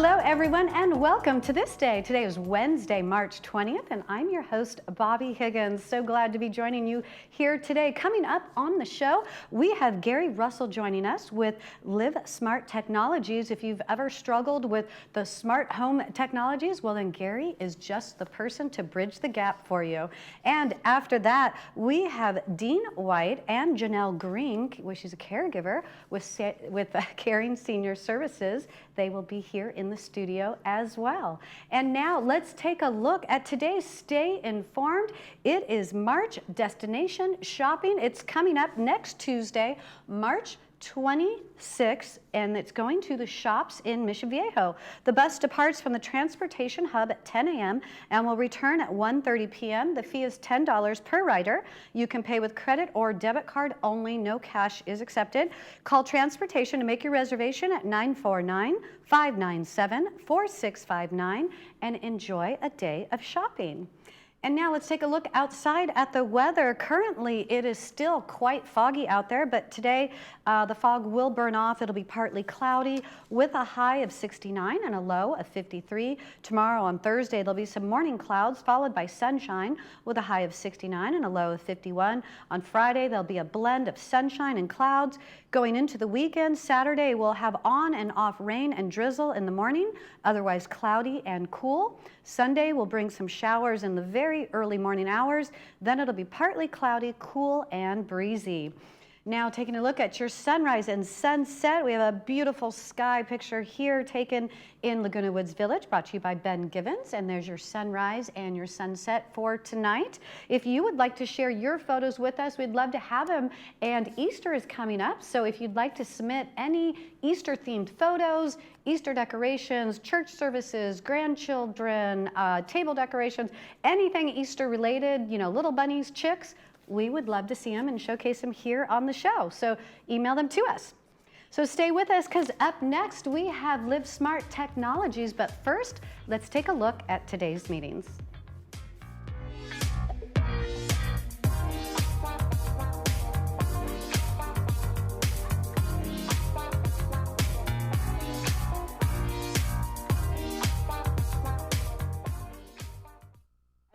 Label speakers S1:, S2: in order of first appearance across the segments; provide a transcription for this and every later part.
S1: Hello, everyone, and welcome to This Day. Today is Wednesday, March 20th, and I'm your host, Bobby Higgins. So glad to be joining you here today. Coming up on the show, we have Gary Russell joining us with Live Smart Technologies. If you've ever struggled with the smart home technologies, well, then Gary is just the person to bridge the gap for you. And after that, we have Dean White and Janelle Green, she's a caregiver with Caring Senior Services. They will be here in the studio as well. And now let's take a look at today's Stay Informed. It is March Destination Shopping. It's coming up next Tuesday, March 26th, and it's going to the shops in Mission Viejo. The bus departs from the transportation hub at 10 a.m. and will return at 1:30 p.m. The fee is $10 per rider. You can pay with credit or debit card only. No cash is accepted. Call transportation to make your reservation at 949-597-4659 and enjoy a day of shopping. And now let's take a look outside at the weather. Currently, it is still quite foggy out there, but today the fog will burn off. It'll be partly cloudy with a high of 69 and a low of 53. Tomorrow on Thursday, there'll be some morning clouds followed by sunshine with a high of 69 and a low of 51. On Friday, there'll be a blend of sunshine and clouds. Going into the weekend, Saturday we'll have on and off rain and drizzle in the morning, otherwise cloudy and cool. Sunday will bring some showers in the very early morning hours. Then it'll be partly cloudy, cool, and breezy. Now taking a look at your sunrise and sunset, we have a beautiful sky picture here taken in Laguna Woods Village, brought to you by Ben Givens, and there's your sunrise and your sunset for tonight. If you would like to share your photos with us, we'd love to have them, and Easter is coming up, so if you'd like to submit any Easter-themed photos, Easter decorations, church services, grandchildren, table decorations, anything Easter-related, you know, little bunnies, chicks, we would love to see them and showcase them here on the show. So email them to us. So stay with us, because up next we have Live Smart Technologies. But first, let's take a look at today's meetings.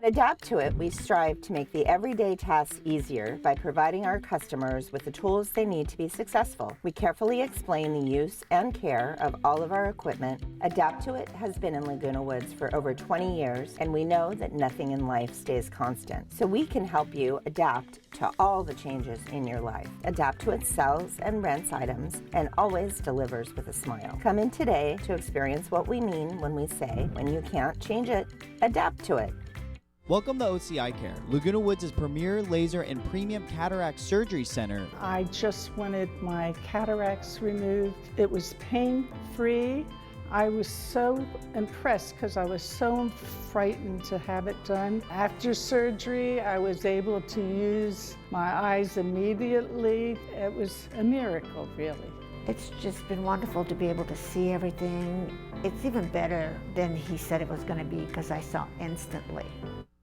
S2: Adapt to it, we strive to make the everyday tasks easier by providing our customers with the tools they need to be successful. We carefully explain the use and care of all of our equipment. Adapt to it has been in Laguna Woods for over 20 years, and we know that nothing in life stays constant. So we can help you adapt to all the changes in your life. Adapt to it sells and rents items and always delivers with a smile. Come in today to experience what we mean when we say, when you can't change it, adapt to it.
S3: Welcome to OCI Care, Laguna Woods' premier laser and premium cataract surgery center.
S4: I just wanted my cataracts removed. It was pain-free. I was so impressed because I was so frightened to have it done. After surgery, I was able to use my eyes immediately. It was a miracle, really.
S5: It's just been wonderful to be able to see everything. It's even better than he said it was going to be because I saw instantly.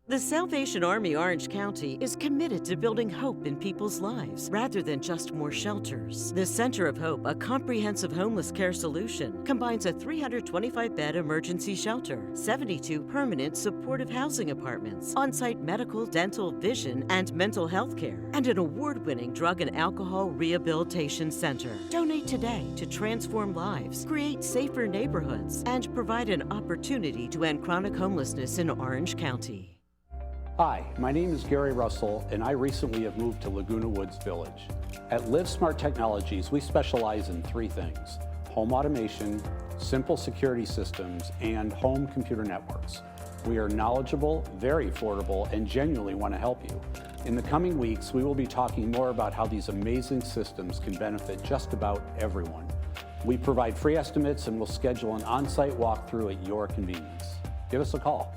S6: The Salvation Army Orange County is committed to building hope in people's lives rather than just more shelters. The Center of Hope, a comprehensive homeless care solution, combines a 325-bed emergency shelter, 72 permanent supportive housing apartments, on-site medical, dental, vision, and mental health care, and an award-winning drug and alcohol rehabilitation center. Donate today to transform lives, create safer neighborhoods, and provide an opportunity to end chronic homelessness in Orange County.
S7: Hi, my name is Gary Russell, and I recently have moved to Laguna Woods Village. At Live Smart Technologies, we specialize in three things: home automation, simple security systems, and home computer networks. We are knowledgeable, very affordable, and genuinely want to help you. In the coming weeks, we will be talking more about how these amazing systems can benefit just about everyone. We provide free estimates and will schedule an on-site walkthrough at your convenience. Give us a call.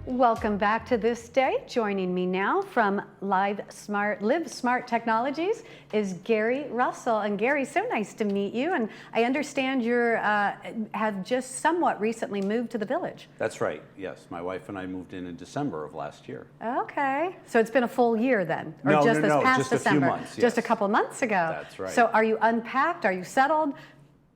S1: Welcome back to This Day. Joining me now from Live Smart Technologies is Gary Russell. And Gary, so nice to meet you. And I understand you have just somewhat recently moved to the village.
S7: That's right, yes. My wife and I moved in December of last year.
S1: Okay. So it's been a full year then? Or
S7: No,
S1: just
S7: no,
S1: this
S7: no,
S1: past
S7: just a few
S1: December?
S7: months,
S1: Just a
S7: yes.
S1: couple months ago.
S7: That's right.
S1: So are you unpacked? Are you settled?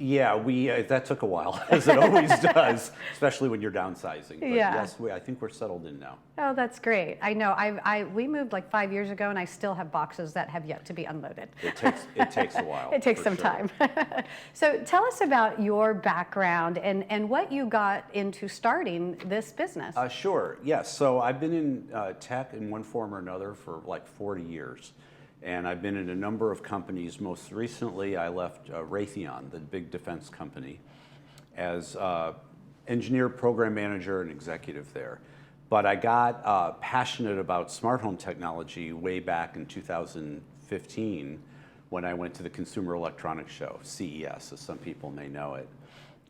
S7: Yeah, that took a while, as it always does, especially when you're downsizing. But
S1: Yeah.
S7: yes, I think we're settled in now.
S1: Oh, that's great. I know. We moved like 5 years ago, and I still have boxes that have yet to be unloaded.
S7: It takes a while.
S1: It takes
S7: for
S1: some
S7: sure.
S1: time. So tell us about your background and what you got into starting this business.
S7: Sure, yes. So I've been in tech in one form or another for like 40 years. And I've been in a number of companies. Most recently, I left Raytheon, the big defense company, as engineer, program manager, and executive there. But I got passionate about smart home technology way back in 2015 when I went to the Consumer Electronics Show, CES, as some people may know it.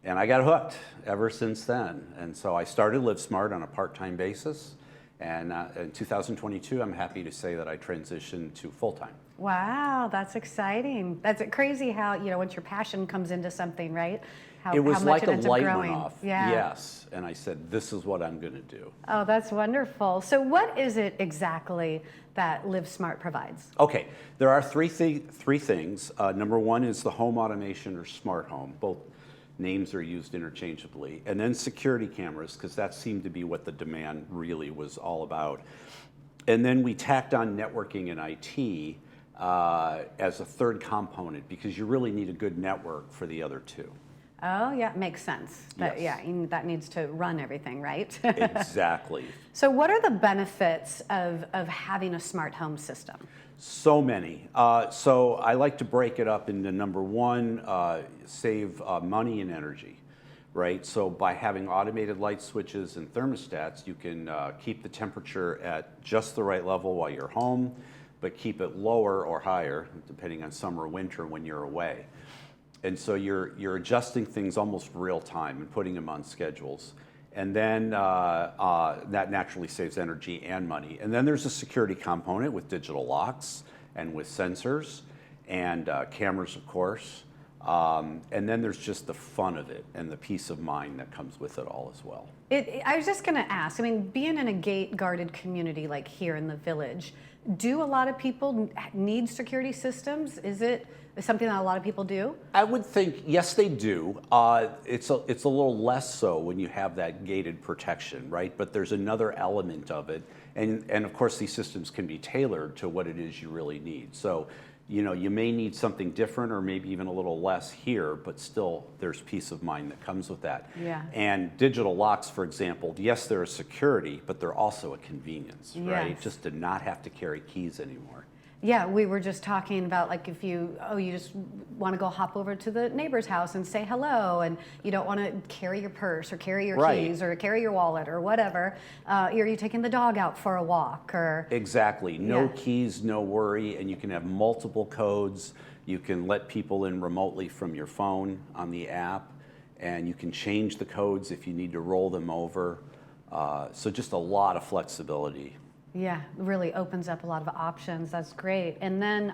S7: And I got hooked ever since then. And so I started Live Smart on a part-time basis. And in 2022, I'm happy to say that I transitioned to full-time.
S1: Wow, that's exciting. That's crazy how, once your passion comes into something, right?
S7: It was
S1: how much
S7: like
S1: it
S7: a
S1: ends up
S7: light went
S1: growing.
S7: off.
S1: Yeah.
S7: Yes. And I said, this is what I'm going to do.
S1: Oh, that's wonderful. So what is it exactly that Live Smart provides?
S7: Okay, there are three things. Number one is the home automation or smart home. Both names are used interchangeably. And then security cameras, because that seemed to be what the demand really was all about. And then we tacked on networking and IT as a third component, because you really need a good network for the other two.
S1: Oh, yeah, makes sense. That,
S7: Yes.
S1: Yeah, that needs to run everything, right?
S7: Exactly.
S1: So what are the benefits of having a smart home system?
S7: So many. So I like to break it up into number one, save money and energy, right? So by having automated light switches and thermostats, you can keep the temperature at just the right level while you're home, but keep it lower or higher, depending on summer or winter when you're away. And so you're adjusting things almost real time and putting them on schedules. And then that naturally saves energy and money. And then there's a security component with digital locks and with sensors and cameras, of course. And then there's just the fun of it and the peace of mind that comes with it all as well.
S1: I was just going to ask, being in a gate-guarded community like here in the village, do a lot of people need security systems? Is it something that a lot of people do?
S7: I would think, yes, they do. It's a little less so when you have that gated protection, right? But there's another element of it. And of course, these systems can be tailored to what it is you really need. So, you may need something different or maybe even a little less here, but still there's peace of mind that comes with that.
S1: Yeah.
S7: And digital locks, for example, yes, they're a security, but they're also a convenience, right?
S1: Yes.
S7: Just to not have to carry keys anymore.
S1: Yeah, we were just talking about like if you just want to go hop over to the neighbor's house and say hello, and you don't want to carry your purse or carry your
S7: Right.
S1: keys or carry your wallet or whatever. Are you taking the dog out for a walk or?
S7: Exactly. No
S1: Yeah.
S7: keys, no worry, and you can have multiple codes. You can let people in remotely from your phone on the app, and you can change the codes if you need to roll them over. So just a lot of flexibility.
S1: Yeah, really opens up a lot of options. That's great. And then,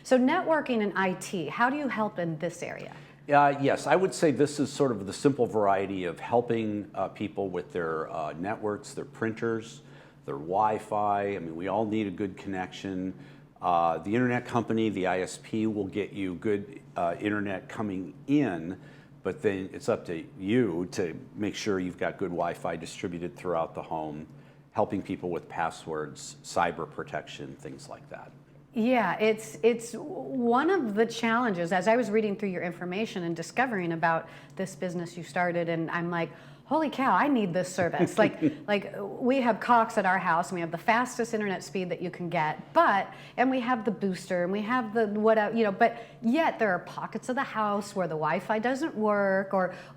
S1: so networking and IT, how do you help in this area?
S7: Yes, I would say this is sort of the simple variety of helping people with their networks, their printers, their Wi-Fi. We all need a good connection. The internet company, the ISP, will get you good internet coming in, but then it's up to you to make sure you've got good Wi-Fi distributed throughout the home, helping people with passwords, cyber protection, things like that.
S1: Yeah, it's one of the challenges. As I was reading through your information and discovering about this business you started, and I'm like, holy cow, I need this service. like we have Cox at our house, and we have the fastest internet speed that you can get, and we have the booster, and we have the but yet there are pockets of the house where the Wi-Fi doesn't work,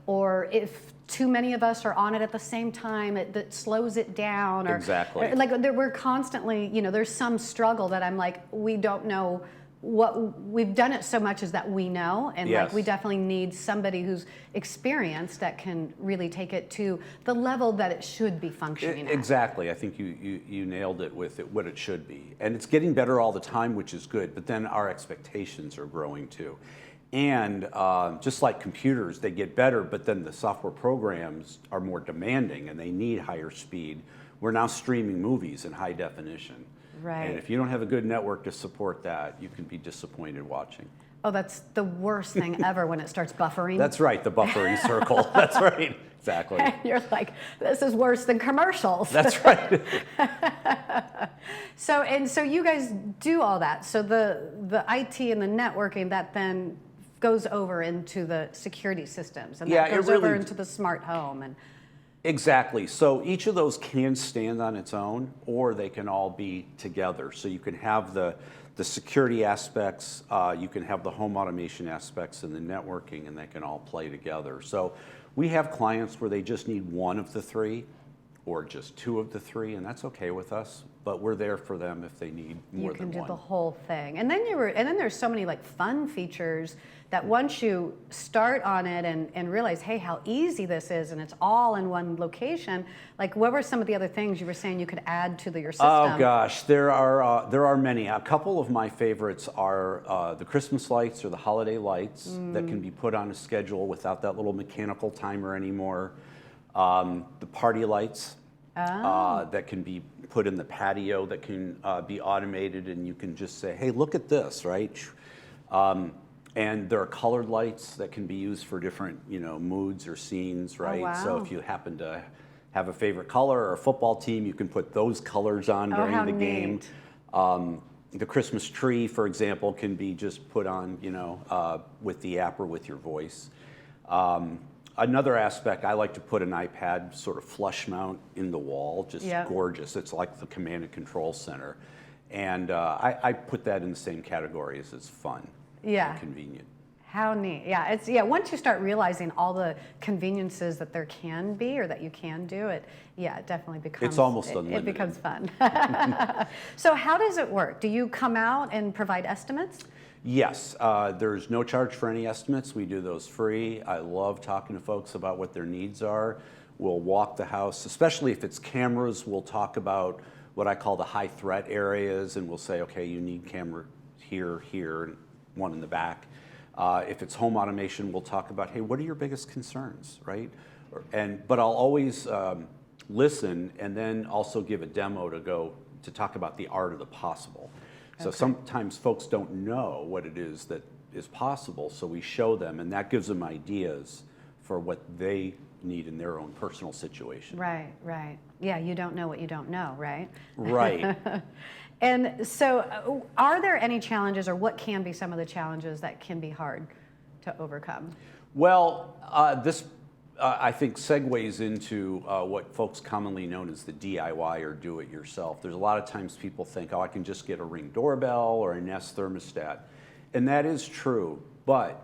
S1: or if too many of us are on it at the same time, that slows it down. Or,
S7: Exactly.
S1: We're constantly, there's some struggle that I'm like, we don't know what we've done it so much is that we know, and like
S7: Yes.
S1: we definitely need somebody who's experienced that can really take it to the level that it should be functioning at.
S7: Exactly. I think you nailed it with what it should be. And it's getting better all the time, which is good, but then our expectations are growing too. And just like computers, they get better, but then the software programs are more demanding and they need higher speed. We're now streaming movies in high definition.
S1: Right.
S7: And if you don't have a good network to support that, you can be disappointed watching.
S1: Oh, that's the worst thing ever when it starts buffering.
S7: That's right, the buffering circle. That's right, exactly.
S1: And you're like, this is worse than commercials.
S7: That's right.
S1: So you guys do all that. So the IT and the networking, that then goes over into the security systems, and
S7: Yeah,
S1: that
S7: it
S1: goes over
S7: really-
S1: into the smart home. And
S7: Exactly. So each of those can stand on its own, or they can all be together. So you can have the security aspects, you can have the home automation aspects and the networking, and they can all play together. So we have clients where they just need one of the three or just two of the three, and that's okay with us. But we're there for them if they need more
S1: you can
S7: than
S1: do
S7: one.
S1: the whole thing. And then there's so many like fun features that once you start on it and realize, hey, how easy this is, and it's all in one location. Like, what were some of the other things you were saying you could add to your system?
S7: Oh gosh, there are many. A couple of my favorites are the Christmas lights or the holiday lights that can be put on a schedule without that little mechanical timer anymore. The party lights that can be put in the patio that can be automated, and you can just say, hey, look at this, right? And there are colored lights that can be used for different, moods or scenes, right?
S1: wow.
S7: So if you happen to have a favorite color or a football team, you can put those colors on during
S1: how
S7: the game.
S1: neat.
S7: The Christmas tree, for example, can be just put on, with the app or with your voice. Another aspect, I like to put an iPad sort of flush mount in the wall, just
S1: Yep.
S7: gorgeous. It's like the command and control center. And I put that in the same category as it's fun
S1: Yeah.
S7: and convenient.
S1: How neat. Yeah, once you start realizing all the conveniences that there can be or that you can do, it definitely becomes
S7: It's almost
S1: it
S7: unlimited.
S1: becomes fun. So how does it work? Do you come out and provide estimates?
S7: Yes, there's no charge for any estimates. We do those free. I love talking to folks about what their needs are. We'll walk the house, especially if it's cameras. We'll talk about what I call the high threat areas, and we'll say, okay, you need camera here, and one in the back. If it's home automation, we'll talk about, hey, what are your biggest concerns, right? But I'll always listen and then also give a demo to talk about the art of the possible. So sometimes folks don't know what it is that is possible, so we show them, and that gives them ideas for what they need in their own personal situation.
S1: Right. Yeah, you don't know what you don't know, right?
S7: Right.
S1: And so are there any challenges, or what can be some of the challenges that can be hard to overcome?
S7: Well, this I think segues into what folks commonly known as the DIY or do-it-yourself. There's a lot of times people think, oh, I can just get a Ring doorbell or a Nest thermostat. And that is true, but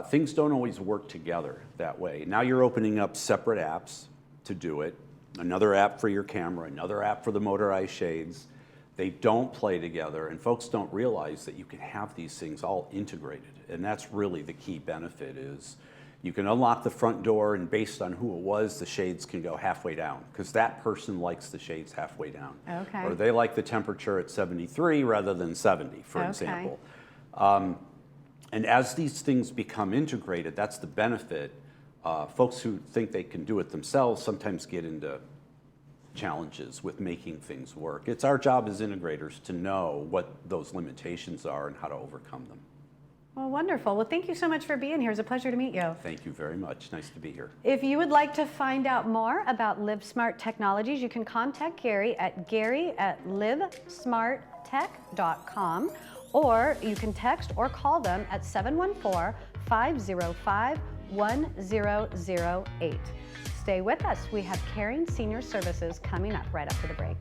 S7: things don't always work together that way. Now you're opening up separate apps to do it, another app for your camera, another app for the motorized shades. They don't play together, and folks don't realize that you can have these things all integrated. And that's really the key benefit is you can unlock the front door, and based on who it was, the shades can go halfway down, because that person likes the shades halfway down.
S1: Okay.
S7: Or they like the temperature at 73 rather than 70, for example. And as these things become integrated, that's the benefit. Folks who think they can do it themselves sometimes get into challenges with making things work. It's our job as integrators to know what those limitations are and how to overcome them.
S1: Well, wonderful. Well, thank you so much for being here. It's a pleasure to meet you.
S7: Thank you very much. Nice to be here.
S1: If you would like to find out more about LiveSmart Technologies, you can contact Gary at gary@livesmarttech.com, or you can text or call them at 714-505-1008. Stay with us. We have Caring Senior Services coming up right after the break.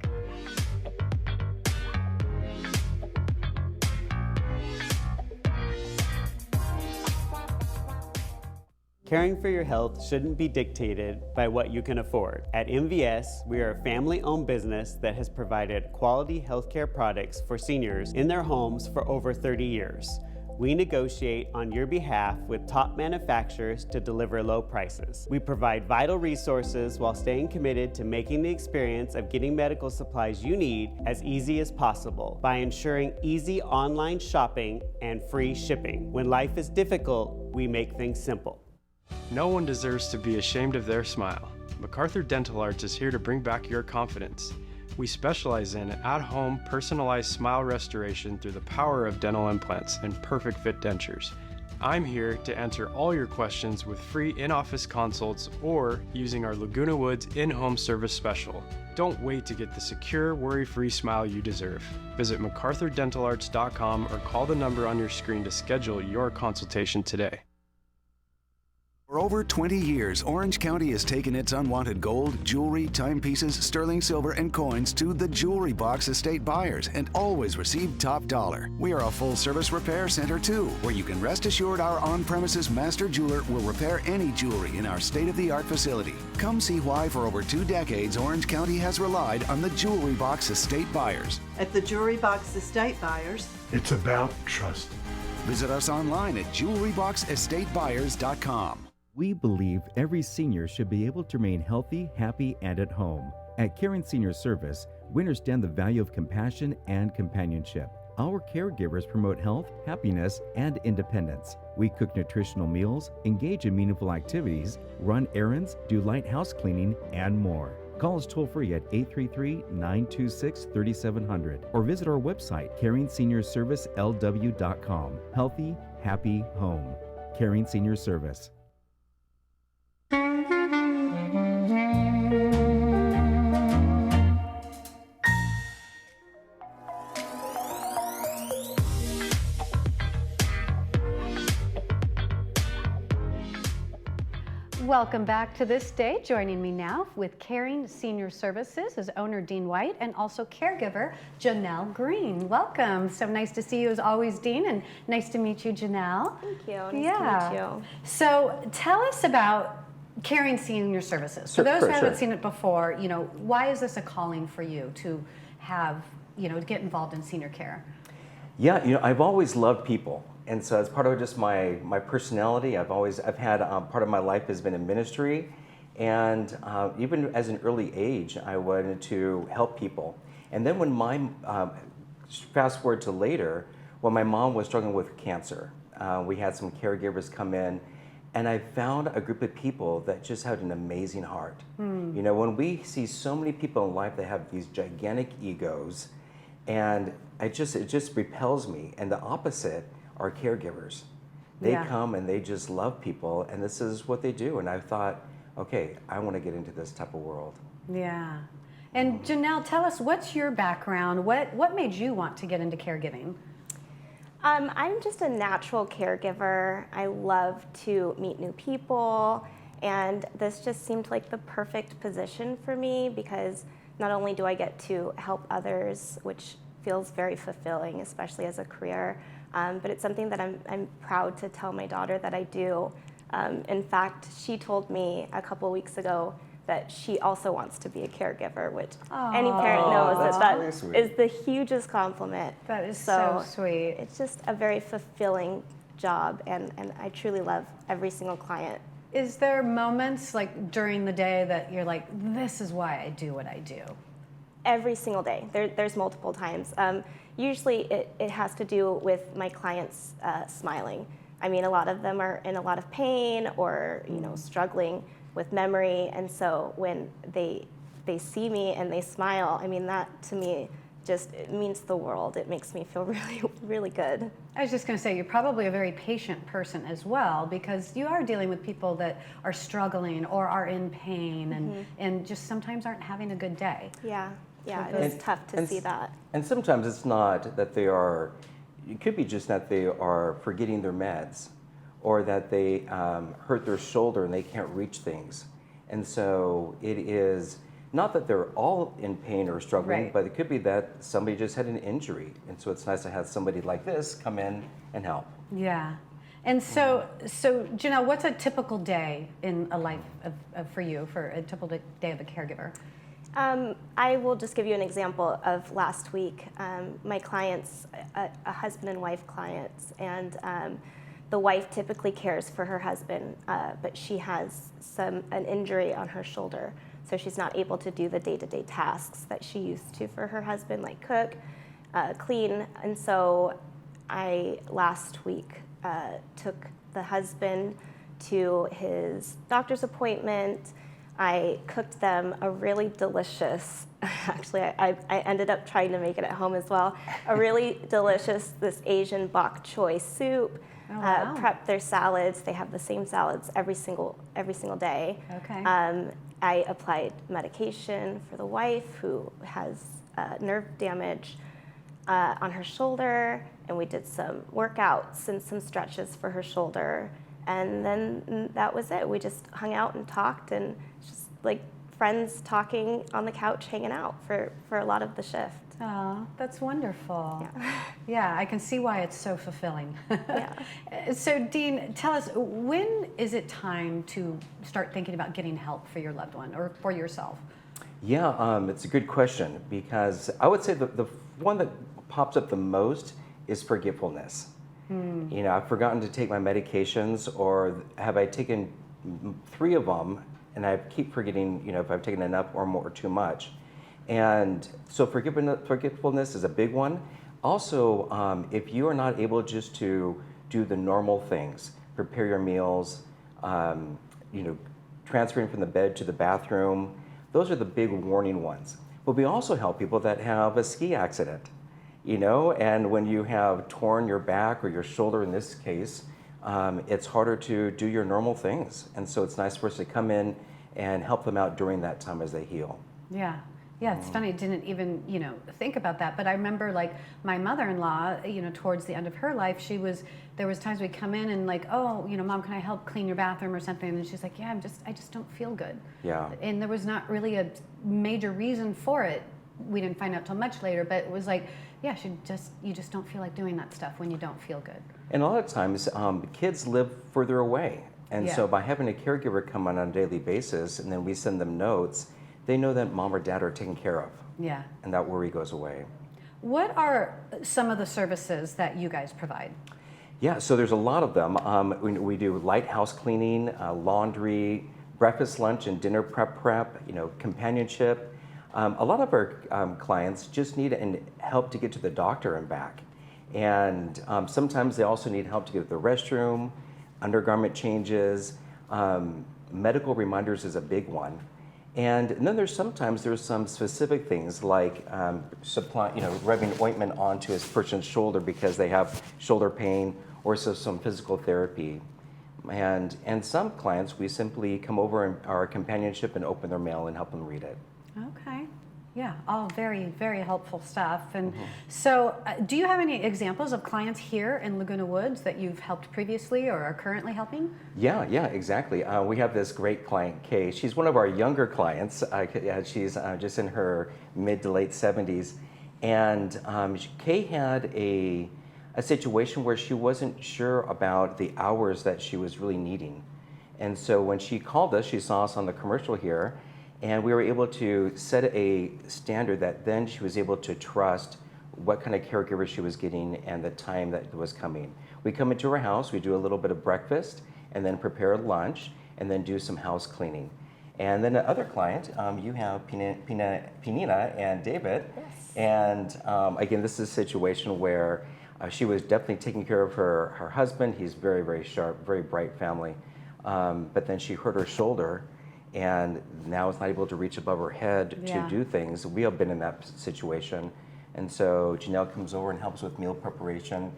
S8: Caring for your health shouldn't be dictated by what you can afford. At MVS, we are a family-owned business that has provided quality healthcare products for seniors in their homes for over 30 years. We negotiate on your behalf with top manufacturers to deliver low prices. We provide vital resources while staying committed to making the experience of getting medical supplies you need as easy as possible by ensuring easy online shopping and free shipping. When life is difficult, we make things simple.
S9: No one deserves to be ashamed of their smile. MacArthur Dental Arts is here to bring back your confidence. We specialize in at-home personalized smile restoration through the power of dental implants and perfect fit dentures. I'm here to answer all your questions with free in-office consults or using our Laguna Woods in-home service special. Don't wait to get the secure, worry-free smile you deserve. Visit MacArthurDentalArts.com or call the number on your screen to schedule your consultation today.
S10: For over 20 years, Orange County has taken its unwanted gold, jewelry, timepieces, sterling silver, and coins to the Jewelry Box estate buyers and always received top dollar. We are a full-service repair center, too, where you can rest assured our on-premises master jeweler will repair any jewelry in our state-of-the-art facility. Come see why for over 2 decades, Orange County has relied on the Jewelry Box estate buyers.
S11: At the Jewelry Box estate buyers,
S12: it's about trust.
S10: Visit us online at jewelryboxestatebuyers.com.
S13: We believe every senior should be able to remain healthy, happy, and at home. At Caring Senior Service, we understand the value of compassion and companionship. Our caregivers promote health, happiness, and independence. We cook nutritional meals, engage in meaningful activities, run errands, do light house cleaning, and more. Call us toll-free at 833-926-3700 or visit our website, CaringSeniorServiceLW.com. Healthy, happy home. Caring Senior Service.
S1: Welcome back to This Day. Joining me now with Caring Senior Services is owner Dean White and also caregiver Janelle Green. Welcome. So nice to see you as always, Dean, and nice to meet you, Janelle.
S14: Thank you. Nice to meet you.
S1: So tell us about Caring Senior Services. For those who haven't seen it before, you know, why is this a calling for you to have, you know, to get involved in senior care?
S15: Yeah, you know, I've always loved people. And so as part of just my personality, I've had part of my life has been in ministry, and even as an early age, I wanted to help people. And then when fast forward to later, when my mom was struggling with cancer, we had some caregivers come in, and I found a group of people that just had an amazing heart. You know, when we see so many people in life that have these gigantic egos, and it just repels me. And the opposite are caregivers. They come and they just love people, and this is what they do. And I thought, okay, I want to get into this type of world.
S1: Yeah. And Janelle, tell us, what's your background? What made you want to get into caregiving?
S14: I'm just a natural caregiver. I love to meet new people, and this just seemed like the perfect position for me because not only do I get to help others, which feels very fulfilling, especially as a career, but it's something that I'm proud to tell my daughter that I do. In fact, she told me a couple weeks ago that she also wants to be a caregiver, which any parent knows that is the hugest compliment.
S1: That is so sweet.
S14: It's just a very fulfilling job, and I truly love every single client.
S1: Is there moments like during the day that you're like, this is why I do what I do?
S14: Every single day. There's multiple times. Usually it has to do with my clients smiling. I mean, a lot of them are in a lot of pain or, you know, struggling with memory. And so when they see me and they smile, I mean, that to me it means the world. It makes me feel really, really good.
S1: I was just going to say, you're probably a very patient person as well, because you are dealing with people that are struggling or are in pain and just sometimes aren't having a good day.
S14: Yeah. Yeah, it is tough to see that.
S15: And sometimes it's not that it could be just that they are forgetting their meds, or that they hurt their shoulder and they can't reach things. And so it is not that they're all in pain or struggling, but it could be that somebody just had an injury. And so it's nice to have somebody like this come in and help.
S1: Yeah. And so Janelle, what's a typical day in a life for you, for a typical day of a caregiver?
S14: I will just give you an example of last week. My clients, a husband and wife clients, and the wife typically cares for her husband, but she has an injury on her shoulder, so she's not able to do the day-to-day tasks that she used to for her husband, like cook, clean. And so I last week took the husband to his doctor's appointment. I cooked them a really delicious, actually I ended up trying to make it at home as well, a really delicious, this Asian bok choy soup.
S1: Oh, wow.
S14: Prepped their salads. They have the same salads every single day.
S1: Okay.
S14: I applied medication for the wife who has nerve damage on her shoulder, and we did some workouts and some stretches for her shoulder. And then that was it. We just hung out and talked, and just like friends talking on the couch, hanging out for a lot of the shift.
S1: Oh, that's wonderful.
S14: Yeah.
S1: Yeah, I can see why it's so fulfilling.
S14: Yeah.
S1: So Dean, tell us, when is it time to start thinking about getting help for your loved one or for yourself?
S15: Yeah, it's a good question, because I would say the one that pops up the most is forgetfulness. You know, I've forgotten to take my medications, or have I taken 3 of them and I keep forgetting, you know, if I've taken enough or more or too much. And so forgetfulness is a big one. Also, if you are not able just to do the normal things, prepare your meals, you know, transferring from the bed to the bathroom, those are the big warning ones. But we also help people that have a ski accident, you know, and when you have torn your back or your shoulder in this case, it's harder to do your normal things. And so it's nice for us to come in and help them out during that time as they heal.
S1: Yeah. Yeah, it's funny, I didn't even, you know, think about that. But I remember, like, my mother-in-law, you know, towards the end of her life, there was times we'd come in and like, oh, you know, Mom, can I help clean your bathroom or something? And she's like, yeah, I just don't feel good.
S15: Yeah.
S1: And there was not really a major reason for it. We didn't find out till much later, but it was like, yeah, you just don't feel like doing that stuff when you don't feel good.
S15: And a lot of times, kids live further away. And so by having a caregiver come on a daily basis, and then we send them notes, they know that Mom or Dad are taken care of.
S1: Yeah.
S15: And that worry goes away.
S1: What are some of the services that you guys provide?
S15: Yeah, so there's a lot of them. We do light house cleaning, laundry, breakfast, lunch, and dinner prep, you know, companionship. A lot of our clients just need help to get to the doctor and back. And sometimes they also need help to get to the restroom, undergarment changes. Medical reminders is a big one. And then there's some specific things like rubbing ointment onto a person's shoulder because they have shoulder pain, or some physical therapy. And some clients, we simply come over in our companionship and open their mail and help them read it.
S1: Okay. Yeah, all very, very helpful stuff. And so do you have any examples of clients here in Laguna Woods that you've helped previously or are currently helping?
S15: Yeah, exactly. We have this great client, Kay. She's one of our younger clients. She's just in her mid to late 70s. And Kay had a situation where she wasn't sure about the hours that she was really needing. And so when she called us, she saw us on the commercial here, and we were able to set a standard that then she was able to trust what kind of caregiver she was getting and the time that was coming. We come into her house, we do a little bit of breakfast, and then prepare lunch, and then do some house cleaning. And then the other client, you have Pinina and David.
S14: Yes.
S15: And again, this is a situation where she was definitely taking care of her husband. He's very, very sharp, very bright family. But then she hurt her shoulder, and now is not able to reach above her head to do things. We have been in that situation. And so Janelle comes over and helps with meal preparation.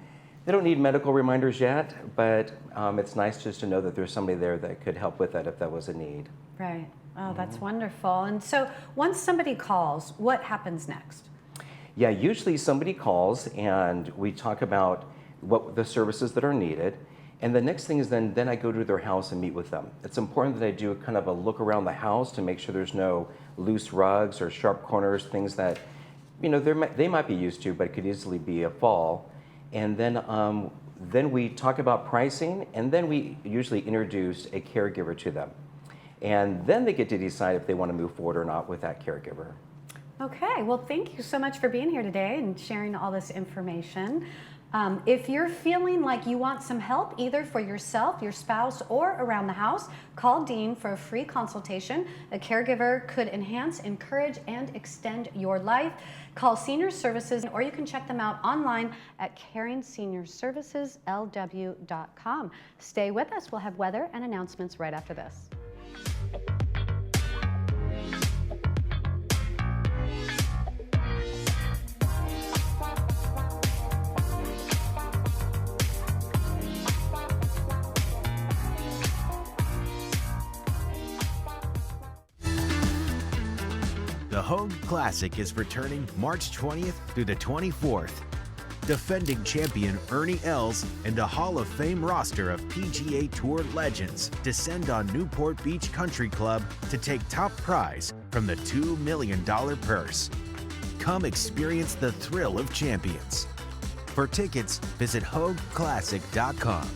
S15: They don't need medical reminders yet, but it's nice just to know that there's somebody there that could help with that if that was a need.
S1: Right. Oh, that's wonderful. And so once somebody calls, what happens next?
S15: Yeah, usually somebody calls and we talk about what the services that are needed. And the next thing is then I go to their house and meet with them. It's important that I do kind of a look around the house to make sure there's no loose rugs or sharp corners, things that, you know, they might be used to, but it could easily be a fall. And then Then we talk about pricing, and then we usually introduce a caregiver to them. And then they get to decide if they want to move forward or not with that caregiver.
S1: Okay, well, thank you so much for being here today and sharing all this information. If you're feeling like you want some help, either for yourself, your spouse, or around the house, call Dean for a free consultation. A caregiver could enhance, encourage, and extend your life. Call Senior Services, or you can check them out online at caringseniorsserviceslw.com. Stay with us. We'll have weather and announcements right after this.
S12: The Hogue Classic is returning March 20th through the 24th. Defending champion Ernie Els and a Hall of Fame roster of PGA Tour legends descend on Newport Beach Country Club to take top prize from the $2 million purse. Come experience the thrill of champions. For tickets, visit HogueClassic.com.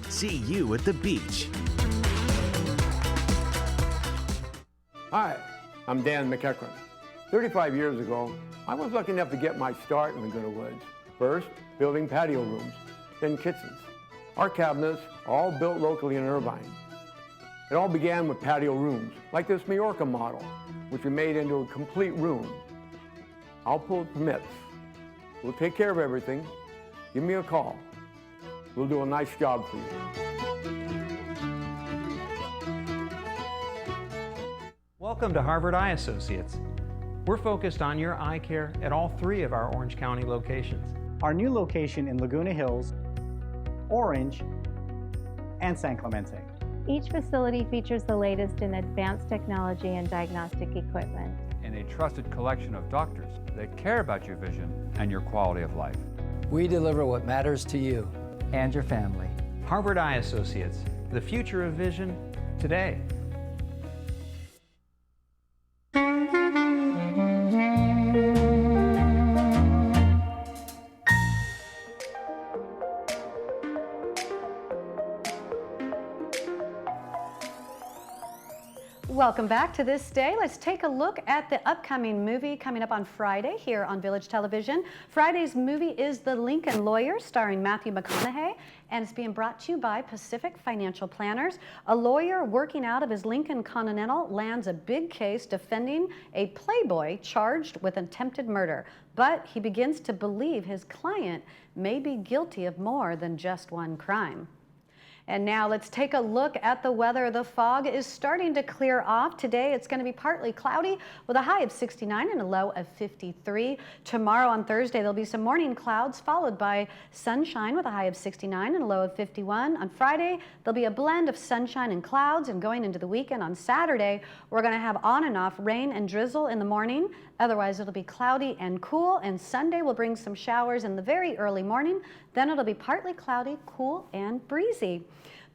S12: See you at the beach.
S16: Hi, I'm Dan McEachran. 35 years ago, I was lucky enough to get my start in Laguna Woods. First, building patio rooms, then kitchens. Our cabinets are all built locally in Irvine. It all began with patio rooms, like this Majorca model, which we made into a complete room. I'll pull permits. We'll take care of everything. Give me a call. We'll do a nice job for you.
S17: Welcome to Harvard Eye Associates. We're focused on your eye care at all 3 of our Orange County locations.
S18: Our new location in Laguna Hills, Orange, and San Clemente.
S19: Each facility features the latest in advanced technology and diagnostic equipment.
S20: And a trusted collection of doctors that care about your vision and your quality of life.
S21: We deliver what matters to you and your family.
S17: Harvard Eye Associates, the future of vision today.
S1: Welcome back to This Day. Let's take a look at the upcoming movie coming up on Friday here on Village Television. Friday's movie is The Lincoln Lawyer, starring Matthew McConaughey, and it's being brought to you by Pacific Financial Planners. A lawyer working out of his Lincoln Continental lands a big case defending a playboy charged with attempted murder, but he begins to believe his client may be guilty of more than just one crime. And now let's take a look at the weather. The fog is starting to clear off. Today it's going to be partly cloudy with a high of 69 and a low of 53. Tomorrow on Thursday there'll be some morning clouds followed by sunshine with a high of 69 and a low of 51. On Friday there'll be a blend of sunshine and clouds, and going into the weekend on Saturday we're going to have on and off rain and drizzle in the morning. Otherwise it'll be cloudy and cool, and Sunday will bring some showers in the very early morning. Then it'll be partly cloudy, cool, and breezy.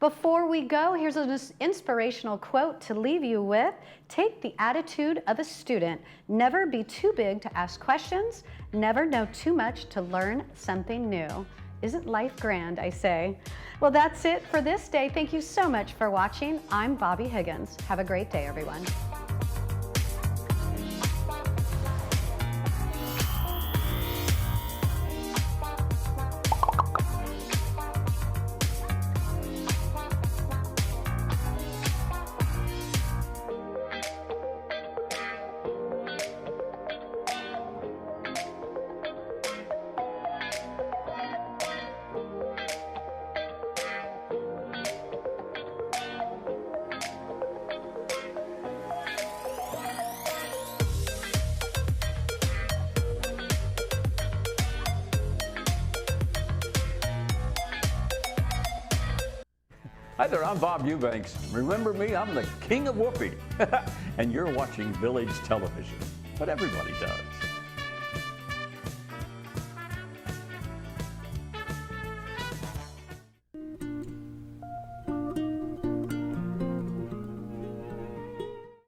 S1: Before we go, here's an inspirational quote to leave you with. Take the attitude of a student. Never be too big to ask questions. Never know too much to learn something new. Isn't life grand, I say? Well, that's it for this day. Thank you so much for watching. I'm Bobby Higgins. Have a great day, everyone.
S22: Hi there, I'm Bob Eubanks. Remember me? I'm the king of whoopee. And you're watching Village Television. But everybody does.